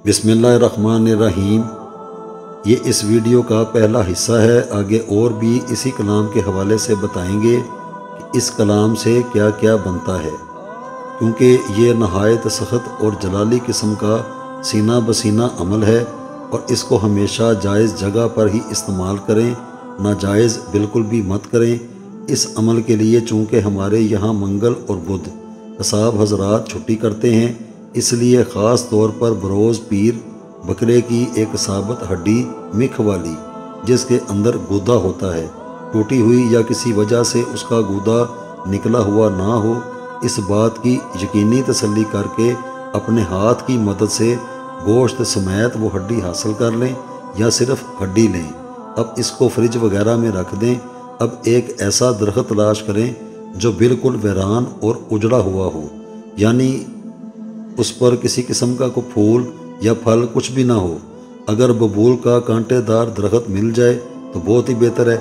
बिस्मिल्लाहिर्रहमानिर्रहीम। ये इस वीडियो का पहला हिस्सा है। आगे और भी इसी कलाम के हवाले से बताएंगे कि इस कलाम से क्या क्या बनता है, क्योंकि ये नहायत सख्त और जलाली किस्म का सीना बसीना अमल है और इसको हमेशा जायज़ जगह पर ही इस्तेमाल करें, नाजायज़ बिल्कुल भी मत करें। इस अमल के लिए चूँकि हमारे यहाँ मंगल और बुध कसाब हजरात छुट्टी करते हैं, इसलिए ख़ास तौर पर बरोज़ पीर बकरे की एक साबत हड्डी मिख वाली, जिसके अंदर गूदा होता है, टूटी हुई या किसी वजह से उसका गूदा निकला हुआ ना हो, इस बात की यकीनी तसल्ली करके अपने हाथ की मदद से गोश्त समेत वो हड्डी हासिल कर लें या सिर्फ हड्डी लें। अब इसको फ्रिज वगैरह में रख दें। अब एक ऐसा दरख्त तलाश करें जो बिल्कुल वीरान और उजड़ा हुआ हो, यानी उस पर किसी किस्म का कोई फूल या फल कुछ भी ना हो। अगर बबूल का कांटेदार दरख्त मिल जाए तो बहुत ही बेहतर है।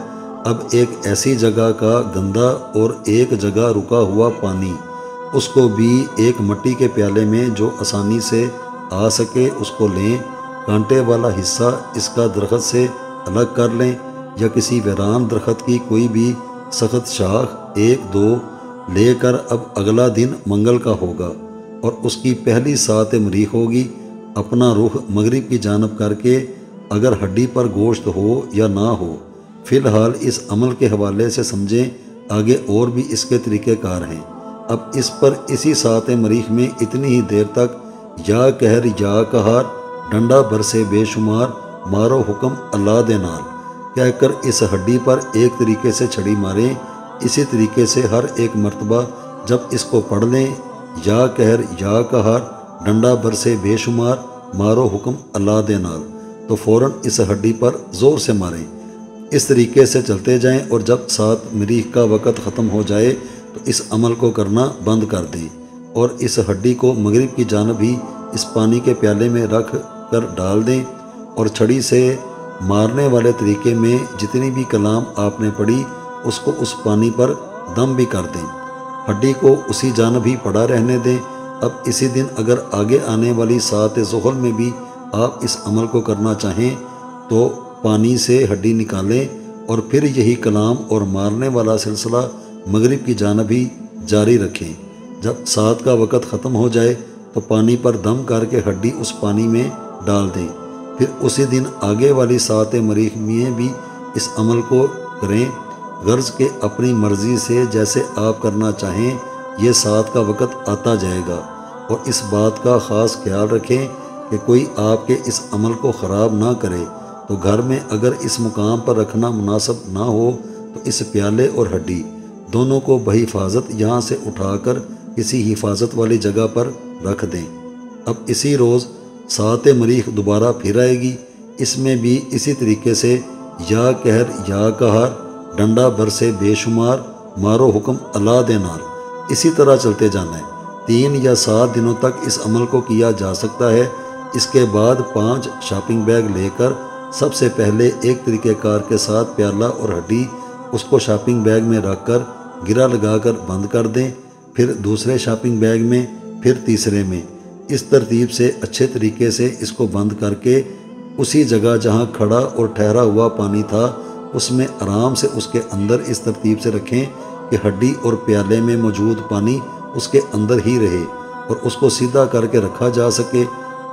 अब एक ऐसी जगह का गंदा और एक जगह रुका हुआ पानी, उसको भी एक मिट्टी के प्याले में जो आसानी से आ सके उसको लें। कांटे वाला हिस्सा इसका दरख्त से अलग कर लें या किसी वीरान दरख्त की कोई भी सख्त शाख एक दो लेकर अब अगला दिन मंगल का होगा और उसकी पहली सात मरीख होगी। अपना रुख मगरिब की जानब करके अगर हड्डी पर गोश्त हो या ना हो, फ़िलहाल इस अमल के हवाले से समझें। आगे और भी इसके तरीक़ेकार हैं। अब इस पर इसी सात मरीख में इतनी ही देर तक या कहर या कहार डंडा भर से बेशुमार मारो हुक्म अल्लाह दे नाल कहकर इस हड्डी पर एक तरीके से छड़ी मारें। इसी तरीके से हर एक मर्तबा जब इसको पढ़ लें, या कहर या कहार डंडा भर से बेशुमार मारो हुक्म अल्लाह दे नाल, तो फ़ौरन इस हड्डी पर ज़ोर से मारें। इस तरीके से चलते जाएं और जब सात मरीख का वक़्त ख़त्म हो जाए तो इस अमल को करना बंद कर दें और इस हड्डी को मगरिब की जानब ही इस पानी के प्याले में रख कर डाल दें और छड़ी से मारने वाले तरीके में जितनी भी कलाम आपने पढ़ी उसको उस पानी पर दम भी कर दें। हड्डी को उसी जानब ही पड़ा रहने दें। अब इसी दिन अगर आगे आने वाली सात ज़ुहल में भी आप इस अमल को करना चाहें तो पानी से हड्डी निकालें और फिर यही कलाम और मारने वाला सिलसिला मगरिब की जानब ही जारी रखें। जब सात का वक़्त ख़त्म हो जाए तो पानी पर दम करके हड्डी उस पानी में डाल दें। फिर उसी दिन आगे वाली सात मरीख में भी इस अमल को करें। गर्ज के अपनी मर्ज़ी से जैसे आप करना चाहें ये सात का वक़्त आता जाएगा और इस बात का ख़ास ख्याल रखें कि कोई आपके इस अमल को ख़राब ना करे। तो घर में अगर इस मुकाम पर रखना मुनासिब ना हो तो इस प्याले और हड्डी दोनों को बहिफाजत यहाँ से उठाकर किसी हिफाजत वाली जगह पर रख दें। अब इसी रोज़ सात मरीख दोबारा फिर आएगी। इसमें भी इसी तरीके से या कहर या कहार डंडा भर से बेशुमार मारो हुक्म अल्लाह दे नाल, इसी तरह चलते जाना है। 3 या 7 दिनों तक इस अमल को किया जा सकता है। इसके बाद 5 शॉपिंग बैग लेकर सबसे पहले एक तरीक़ेकार के साथ प्याला और हड्डी उसको शॉपिंग बैग में रखकर गिरा लगाकर बंद कर दें। फिर दूसरे शॉपिंग बैग में, फिर तीसरे में। इस तरतीब से अच्छे तरीके से इसको बंद करके उसी जगह जहां खड़ा और ठहरा हुआ पानी था उसमें आराम से उसके अंदर इस तरतीब से रखें कि हड्डी और प्याले में मौजूद पानी उसके अंदर ही रहे और उसको सीधा करके रखा जा सके।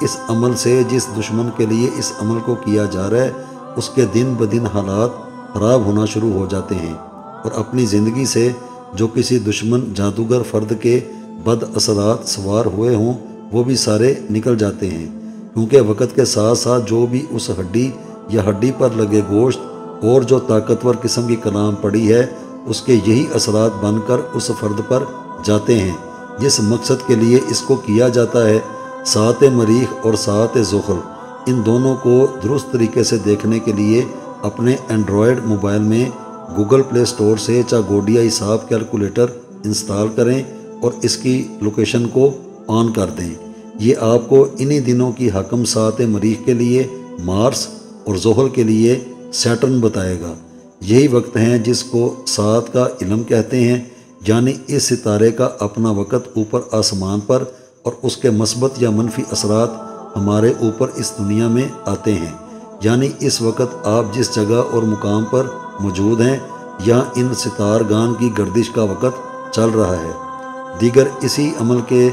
इस अमल से जिस दुश्मन के लिए इस अमल को किया जा रहा है उसके दिन ब दिन हालात ख़राब होना शुरू हो जाते हैं और अपनी ज़िंदगी से जो किसी दुश्मन जादूगर फ़र्द के बद असरात सवार हुए हों वो भी सारे निकल जाते हैं, क्योंकि वक़्त के साथ साथ जो भी उस हड्डी या हड्डी पर लगे गोश्त और जो ताकतवर किस्म की कलाम पड़ी है उसके यही असरात बनकर उस फ़र्द पर जाते हैं जिस मकसद के लिए इसको किया जाता है। सात मरीख और सात ज़ुहल इन दोनों को दुरुस्त तरीके से देखने के लिए अपने एंड्रॉयड मोबाइल में गूगल प्ले स्टोर से चागोडिया हिसाब कैलकुलेटर इंस्टॉल करें और इसकी लोकेशन को ऑन कर दें। ये आपको इन्हीं दिनों की हकम सात मरीख के लिए मार्स और ज़ुहल के लिए सैटर्न बताएगा। यही वक्त हैं जिसको सात का इल्म कहते हैं, यानी इस सितारे का अपना वक़्त ऊपर आसमान पर और उसके मस्बत या मनफी असरात ہمارے اوپر اس دنیا میں آتے ہیں، یعنی اس وقت آپ جس جگہ اور مقام پر موجود ہیں یا ان ستارگان کی گردش کا وقت چل رہا ہے۔ دیگر اسی عمل کے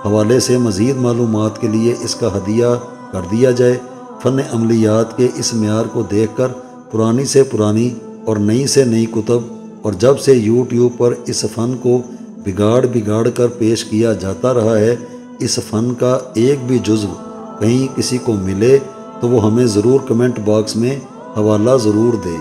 حوالے سے مزید معلومات کے لیے اس کا ہدیہ کر دیا جائے۔ فن عملیات کے اس معیار کو دیکھ کر پرانی سے پرانی اور نئی سے نئی کتب، اور جب سے یوٹیوب پر اس فن کو بگاڑ کر پیش کیا جاتا رہا ہے، اس فن کا ایک بھی جزو کہیں کسی کو ملے تو وہ ہمیں ضرور کمنٹ باکس میں حوالہ ضرور دے۔